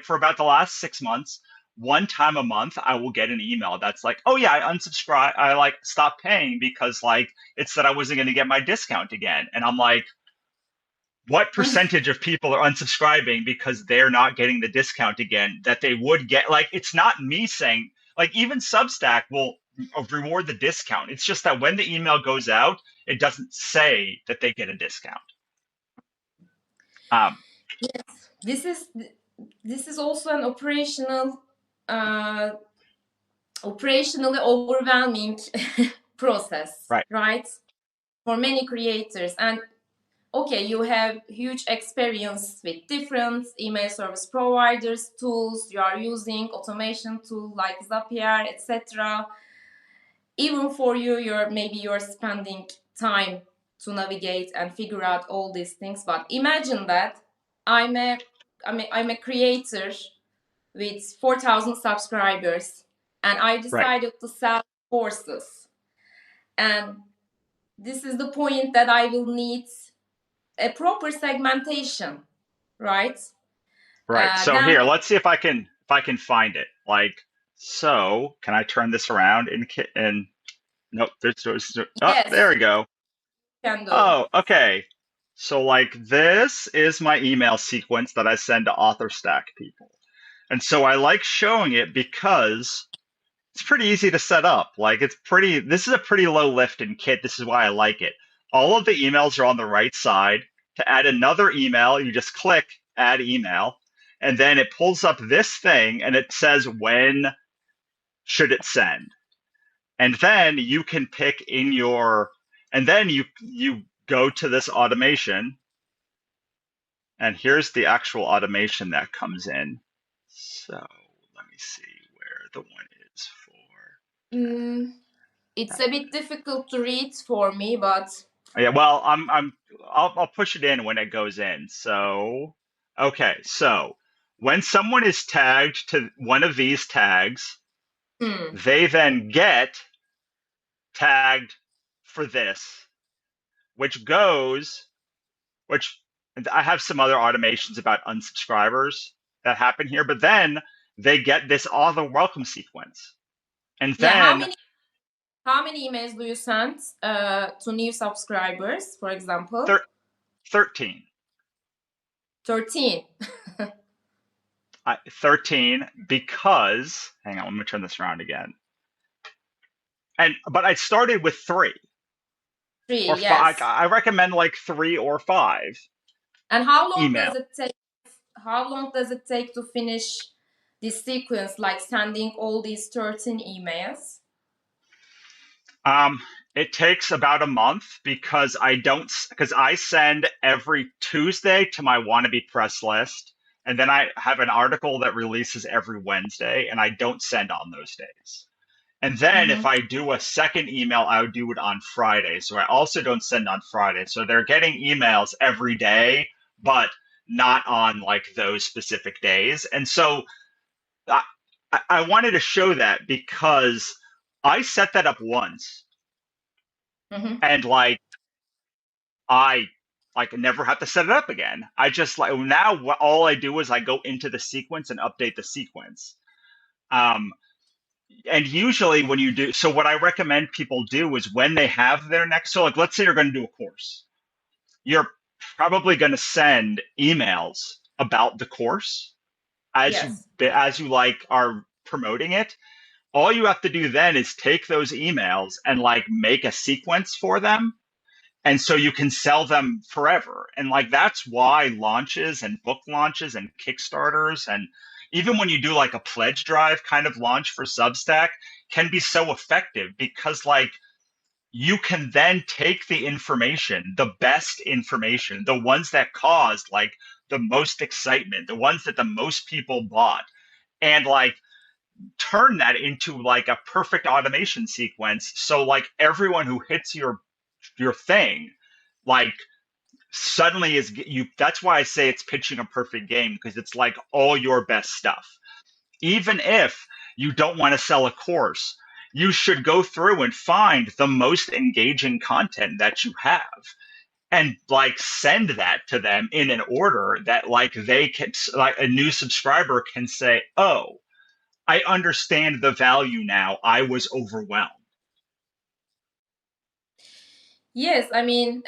for about the last 6 months. One time a month, I will get an email that's like, "Oh yeah, I unsubscribe. I like stopped paying because like it said I wasn't going to get my discount again." And I'm like, what percentage of people are unsubscribing because they're not getting the discount again that they would get? Like, it's not me saying, like, even Substack will reward the discount. It's just that when the email goes out, it doesn't say that they get a discount. Um, yes. This is also an uh, operationally overwhelming process, right, right? For many creators. And okay, you have huge experience with different email service providers, tools, you are using automation tool like Zapier, etc. Even for you, you're spending time to navigate and figure out all these things. But imagine that I'm a I'm a creator with 4,000 subscribers, and I right, decided to sell courses. And this is the point that I will need a proper segmentation, right? right. So Then here, let's see if I can find it. Like, so can I turn this around and nope, oh, there yes, we go. you can do. Oh, okay. So like this is my email sequence that I send to AuthorStack people. And so I like showing it because it's pretty easy to set up. Like this is a pretty low lift in Kit. This is why I like it. All of the emails are on the right side. To add another email, you just click add email, and then it pulls up this thing and it says when should it send. And then you can pick in your and then you go to this automation, and here's the actual automation that comes in. So let me see where the one is for. Mm, it's a bit difficult to read for me, but Yeah, well, I'll push it in when it goes in. So, okay, so when someone is tagged to one of these tags, hmm, they then get tagged for this, which goes, which I have some other automations about unsubscribers that happen here, but then they get this author welcome sequence. And yeah. How then many emails do you send to new subscribers, for example? thir- 13. 13. 13 because, hang on, let me turn this around again. But I started with three or 3, five. yes. I recommend like 3 or 5 And how long email. does it take? How long does it take to finish this sequence, like sending all these 13 emails? Um, it takes about a month because I send every Tuesday to my wannabe press list, and then I have an article that releases every Wednesday, and I don't send on those days. And then if Mm-hmm. I do a second email, I would do it on Friday. So I also don't send on Friday. So they're getting emails every day, but not on like those specific days. And so I, I wanted to show that because I set that up once, Mm-hmm. and like I like never have to set it up again. I just like now all I do is I go into the sequence and update the sequence. Um, and usually when you do, so what I recommend people do is when they have their next, so like let's say you're going to do a course, you're probably going to send emails about the course Yes. as you like are promoting it. All you have to do then is take those emails and like make a sequence for them, And so you can sell them forever. And like that's why launches and book launches and Kickstarters and even when you do like a pledge drive kind of launch for Substack can be so effective because like you can then take the information, the best information, the ones that caused like the most excitement, the ones that the most people bought, and like turn that into like a perfect automation sequence. So like everyone who hits your thing, like suddenly is you. That's why I say it's pitching a perfect game because it's like all your best stuff. Even if you don't want to sell a course, you should go through and find the most engaging content that you have and like send that to them in an order that like they can like a new subscriber can say, "Oh, I understand the value now. I was overwhelmed." Yes, I mean,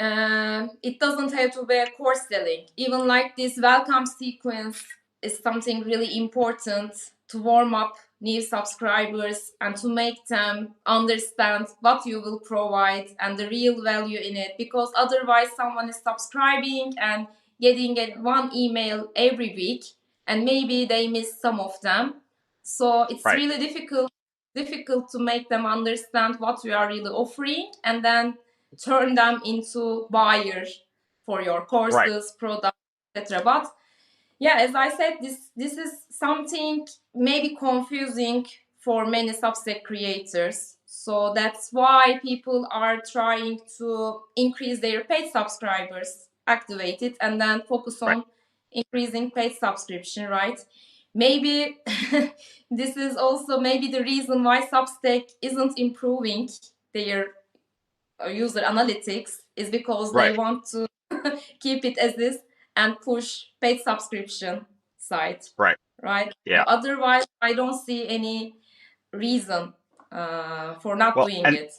it doesn't have to be a course selling. Even like this welcome sequence is something really important to warm up new subscribers and to make them understand what you will provide and the real value in it. Because otherwise, someone is subscribing and getting one email every week, and maybe they miss some of them. So it's Right, really difficult to make them understand what we are really offering, and then turn them into buyers for your right, courses, products, etc. But yeah, as I said, this is something maybe confusing for many Substack creators. So that's why people are trying to increase their paid subscribers, activate it, and then focus right, on increasing paid subscription, right? Maybe this is also maybe the reason why Substack isn't improving their user analytics, is because they right, want to keep it as this and push paid subscription site, right. right? Yeah. Otherwise, I don't see any reason for not Well, doing it.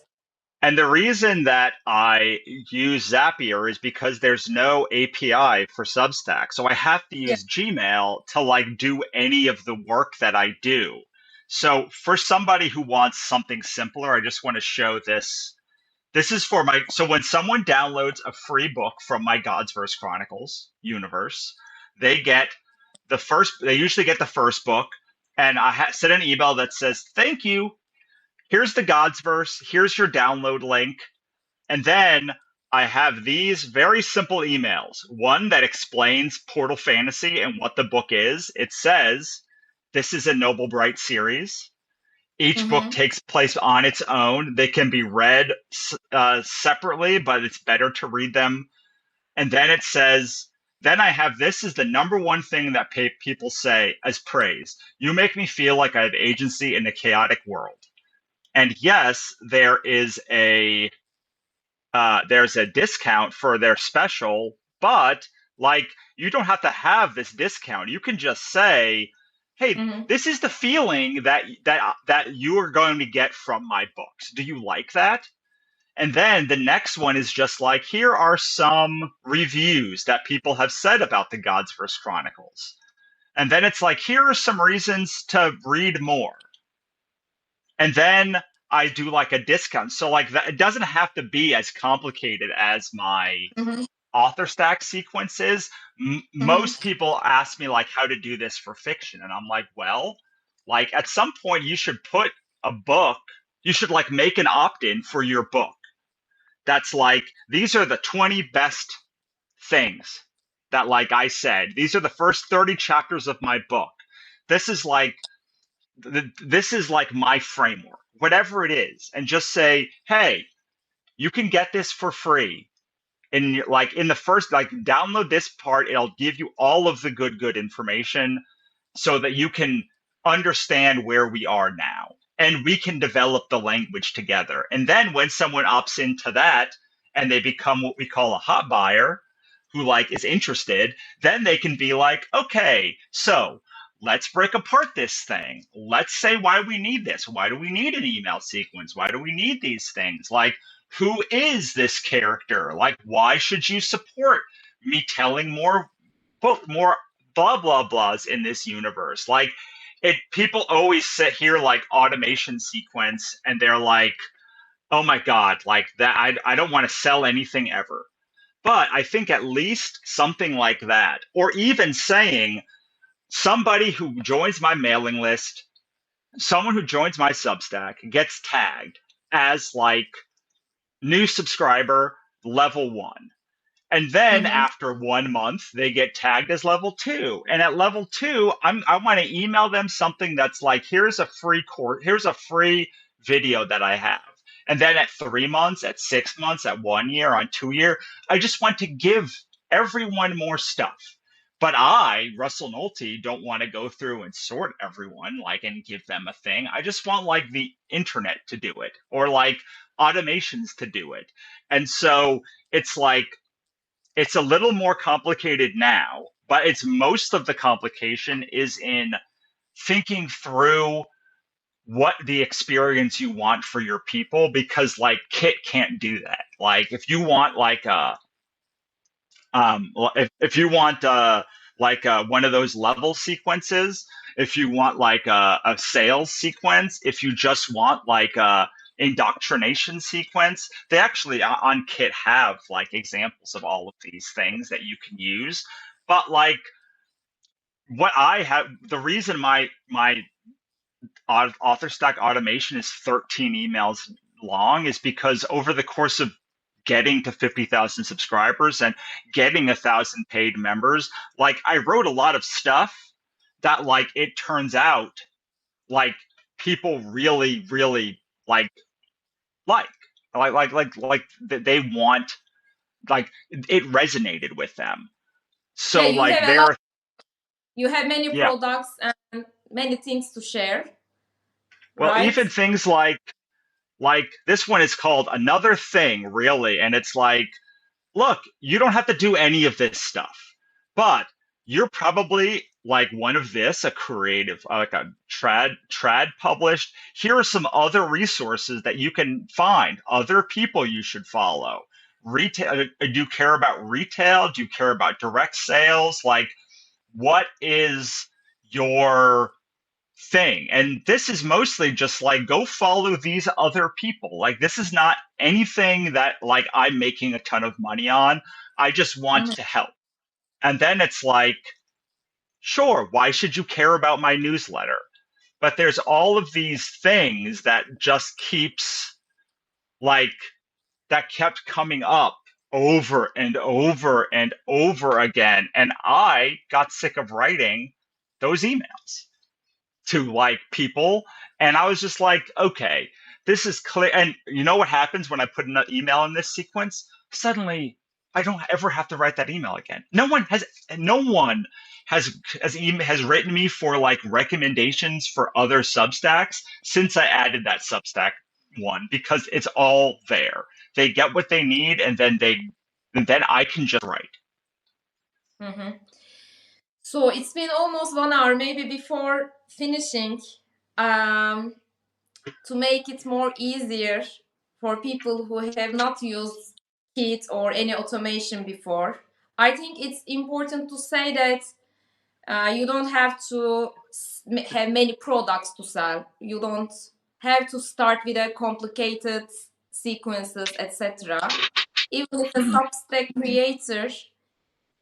and the reason that I use Zapier is because there's no API for Substack. So I have to Yeah. use Gmail to like do any of the work that I do. So for somebody who wants something simpler, I just want to show this. This is for my, so when someone downloads a free book from my God's Verse Chronicles universe, they get they usually get the first book. And I send an email that says, "Thank you. Here's the God's Verse. Here's your download link." And then I have these very simple emails. One that explains Portal Fantasy and what the book is. It says, "This is a Noble Bright series. Each book Mm-hmm. takes place on its own. They can be read separately, but it's better to read them." And then it says, then I have this is the number one thing that people say as praise. "You make me feel like I have agency in a chaotic world." And yes, there's a discount for their special, but like you don't have to have this discount. You can just say, "Hey, Mm-hmm. this is the feeling that you are going to get from my books. Do you like that?" And then the next one is just like, "Here are some reviews that people have said about the God's Verse Chronicles." And then it's like, "Here are some reasons to read more." And then I do like a discount. So like that, it doesn't have to be as complicated as my Mm-hmm. author stack sequence is. Mm-hmm. Most people ask me like how to do this for fiction, and I'm like, well, like at some point you should put a book, you should like make an opt-in for your book. That's like these are the 20 best things that like I said. These are the first 30 chapters of my book. This is like this is like my framework, whatever it is, and just say, "Hey, you can get this for free." And like in the first, like download this part, it'll give you all of the good information so that you can understand where we are now. And we can develop the language together. And then when someone opts into that and they become what we call a hot buyer who like is interested, then they can be like, "Okay, so let's break apart this thing. Let's say why we need this. Why do we need an email sequence? Why do we need these things? Like, who is this character? Like, why should you support me telling more blah blah blahs in this universe?" Like, it people always sit here like automation sequence and they're like, oh my God, like that. I don't want to sell anything ever. But I think at least something like that, or even saying somebody who joins my mailing list, someone who joins my Substack gets tagged as like new subscriber level one. And then Mm-hmm. after 1 month, they get tagged as level two. And at level two, I want to email them something that's like, here's a free course, here's a free video that I have. And then at 3 months, at 6 months, at 1 year, on 2 year, I just want to give everyone more stuff. But I, Russell Nolte, don't want to go through and sort everyone like and give them a thing. I just want like the internet to do it or like automations to do it. And so it's like it's a little more complicated now, but it's most of the complication is in thinking through what the experience you want for your people because like Kit can't do that. Like if you want like a if you want one of those level sequences, if you want like a sales sequence, if you just want like a indoctrination sequence, they actually on Kit have like examples of all of these things that you can use. But like what I have, the reason my author stack automation is 13 emails long is because over the course of getting to 50,000 subscribers and getting 1,000 paid members, like I wrote a lot of stuff that like it turns out like people really, really like they want like it resonated with them. Yeah, So you like have a lot. they're You have many yeah. products and many things to share, Well, right? even things like this one is called Another Thing, really, and it's like look, you don't have to do any of this stuff, but you're probably like one of this, a creative, like a trad published. Here are some other resources that you can find, other people you should follow. Retail, do you care about retail? Do you care about direct sales? Like, what is your thing? And this is mostly just like go follow these other people. Like this is not anything that like I'm making a ton of money on. I just want Mhm. to help. And then it's like, sure, why should you care about my newsletter? But there's all of these things that just keeps like that kept coming up over and over and over again. And I got sick of writing those emails to like people. And I was just like, okay, this is clear. And you know what happens when I put an email in this sequence? Suddenly, I don't ever have to write that email again. No one has written me for like recommendations for other Substacks since I added that Substack one because it's all there. They get what they need, and then I can just write. Mhm. So it's been almost 1 hour, maybe before finishing, um, to make it more easier for people who have not used Kit or any automation before. I think it's important to say that you don't have to have many products to sell. You don't have to start with a complicated sequences, etc. Even if a Substack creator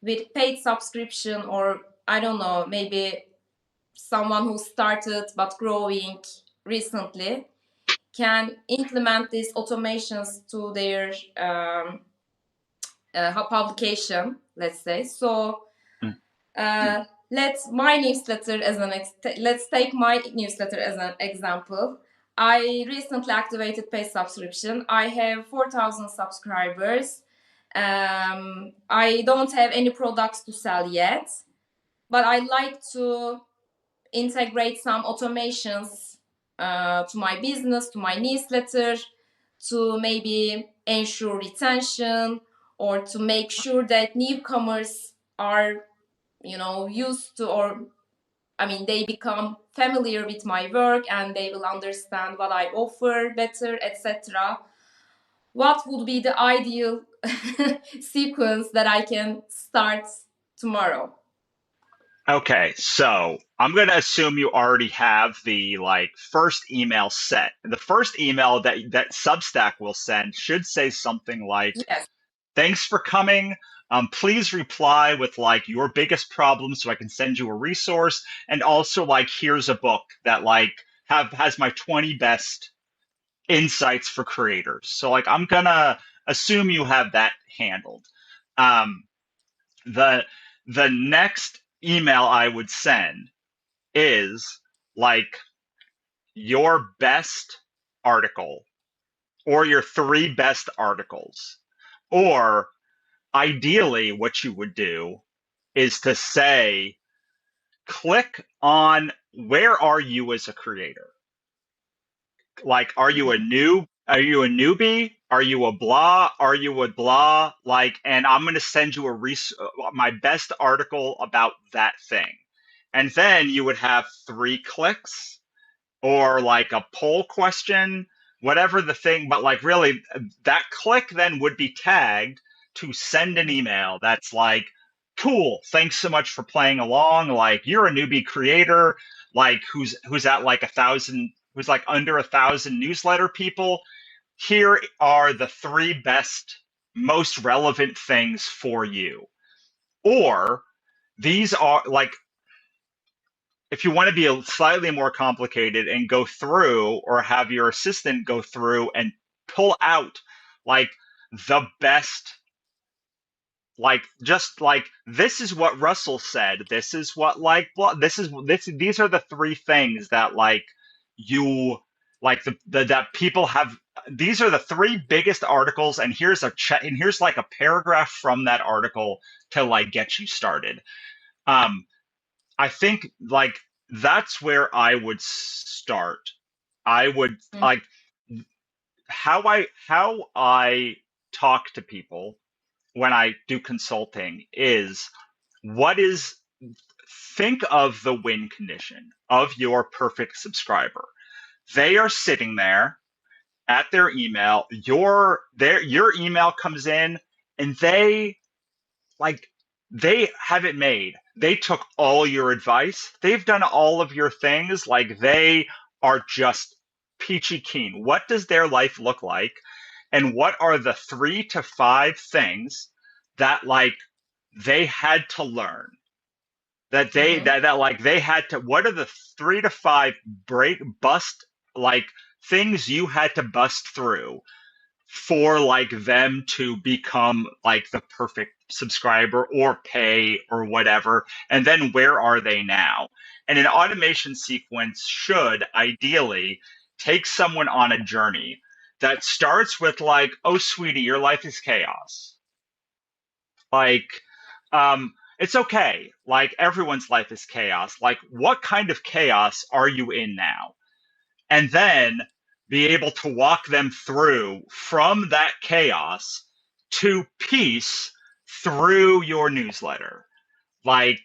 with paid subscription, or I don't know, maybe someone who started but growing recently, can implement these automations to their publication, let's say. So let's take my newsletter as an example. I recently activated paid subscription. I have 4,000 subscribers. I don't have any products to sell yet, but I like to integrate some automations to my business, to my newsletter, to maybe ensure retention or to make sure that newcomers are, used to, or I mean, they become familiar with my work and they will understand what I offer better, etc. What would be the ideal sequence that I can start tomorrow? Okay, so I'm going to assume you already have the like first email set. The first email that Substack will send should say something like, Yes. "Thanks for coming. Please reply with like your biggest problem so I can send you a resource, and also like here's a book that like have has my 20 best insights for creators." So like I'm gonna assume you have that handled. Um, the the next email I would send is like your best article or your three best articles. Or ideally, what you would do is to say, click on where are you as a creator? Like, are you a newbie? Are you a blah? Are you a blah? Like, and I'm going to send you my best article about that thing. And then you would have 3 clicks or like a poll question, whatever the thing, but like really that click then would be tagged to send an email that's like, cool, thanks so much for playing along. Like you're a newbie creator, like who's at like 1,000, who's like under 1,000 newsletter people. Here are the 3 best, most relevant things for you. Or these are like if you want to be a slightly more complicated and go through or have your assistant go through and pull out like the best like just like this is what Russell said, this is what like this these are the 3 things that like you like the that people have, these are the 3 biggest articles and here's and here's like a paragraph from that article to like get you started. um I think like that's where I would start. I would Mm-hmm. like how I talk to people when I do consulting is what is think of the win condition of your perfect subscriber. They are sitting there at their email, your email comes in and like they have it made. They took all your advice. They've done all of your things. Like they are just peachy keen. What does their life look like? And what are the 3 to 5 things that like they had to learn? Mm-hmm. That like they had to, what are the 3 to 5 break bust like things you had to bust through for like them to become like the perfect subscriber or pay or whatever, and then where are they now? And an automation sequence should ideally take someone on a journey that starts with like, oh sweetie, your life is chaos. Like it's okay, like everyone's life is chaos. Like what kind of chaos are you in now? And then be able to walk them through from that chaos to peace through your newsletter. Like,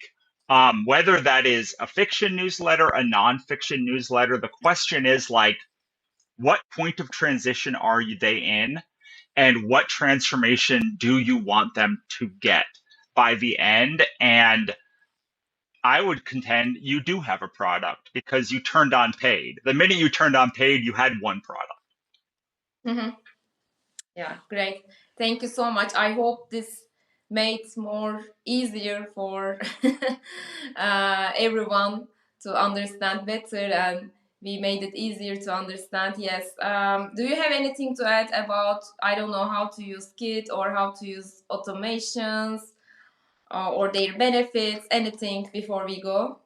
whether that is a fiction newsletter, a nonfiction newsletter, the question is like, what point of transition are they in? And what transformation do you want them to get by the end? And I would contend you do have a product because you turned on paid. The minute you turned on paid, you had one product. Mm-hmm. Yeah, great. Thank you so much. I hope this made more easier for everyone to understand better, and we made it easier to understand. Yes. Do you have anything to add about, I don't know, how to use Kit or how to use automations or their benefits? Anything before we go?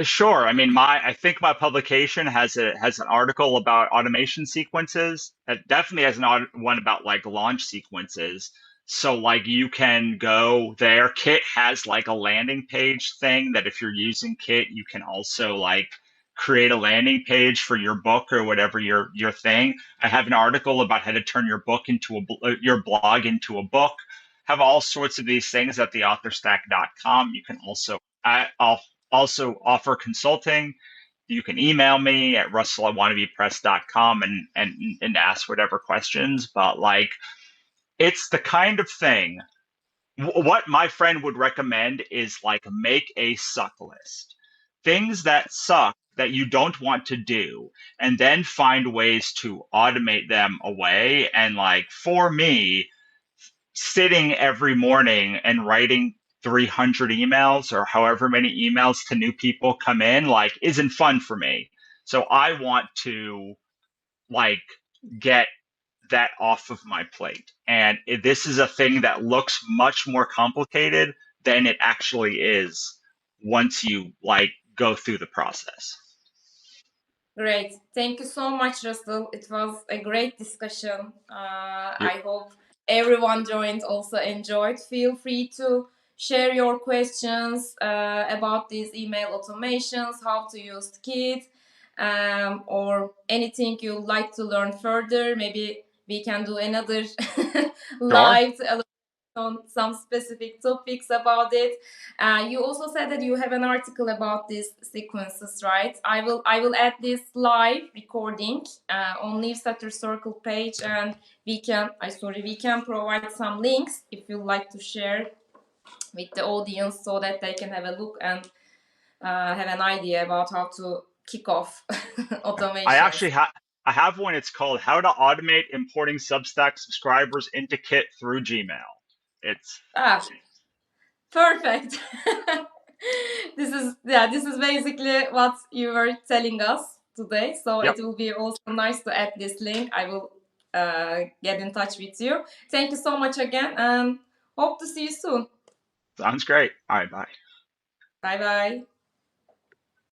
Sure. I mean, I think my publication has an article about automation sequences. It definitely has one about like launch sequences. So like you can go there. Kit has like a landing page thing that if you're using Kit, you can also like create a landing page for your book or whatever your thing. I have an article about how to turn your book into your blog into a book. Have all sorts of these things at theauthorstack.com. You can also I'll also offer consulting. You can email me at russell@wannabepress.com and ask whatever questions. But like, it's the kind of thing what my friend would recommend is like make a suck list. Things that suck that you don't want to do, and then find ways to automate them away. And like for me, sitting every morning and writing 300 emails or however many emails to new people come in like isn't fun for me. So I want to like get that off of my plate. And this is a thing that looks much more complicated than it actually is once you like go through the process. Great. Thank you so much, Russell. It was a great discussion. You're, I hope everyone joined also enjoyed. Feel free to share your questions about these email automations, how to use Kit, or anything you'd like to learn further. Maybe we can do another sure. live to on some specific topics about it. You also said that you have an article about these sequences, right? I will add this live recording on Newsletter Circle page, and we can provide some links if you'd like to share with the audience so that they can have a look and have an idea about how to kick off I automations. actually I have one. It's called How to Automate Importing Substack Subscribers into Kit Through Gmail. It's Ah, perfect. This is basically what you were telling us today. So yep, it will be also nice to add this link. I will get in touch with you. Thank you so much again, and hope to see you soon. sounds great. All right, bye. Bye bye.